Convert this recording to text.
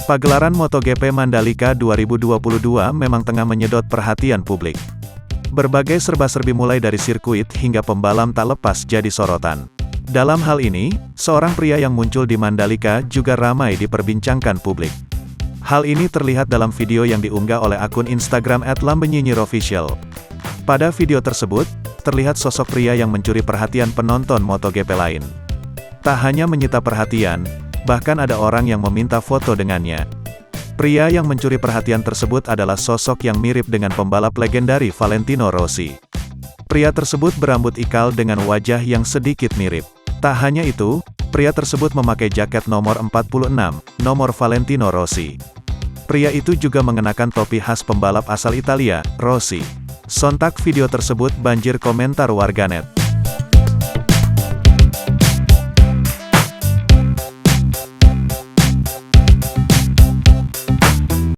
Pagelaran MotoGP Mandalika 2022 memang tengah menyedot perhatian publik. Berbagai serba-serbi mulai dari sirkuit hingga pembalap tak lepas jadi sorotan. Dalam hal ini, seorang pria yang muncul di Mandalika juga ramai diperbincangkan publik. Hal ini terlihat dalam video yang diunggah oleh akun Instagram @lambenyinyirofficial. Pada video tersebut, terlihat sosok pria yang mencuri perhatian penonton MotoGP lain. Tak hanya menyita perhatian, bahkan ada orang yang meminta foto dengannya. Pria yang mencuri perhatian tersebut adalah sosok yang mirip dengan pembalap legendari Valentino Rossi. Pria tersebut berambut ikal dengan wajah yang sedikit mirip. Tak hanya itu, pria tersebut memakai jaket nomor 46, nomor Valentino Rossi. Pria itu juga mengenakan topi khas pembalap asal Italia, Rossi. Sontak video tersebut banjir komentar warganet.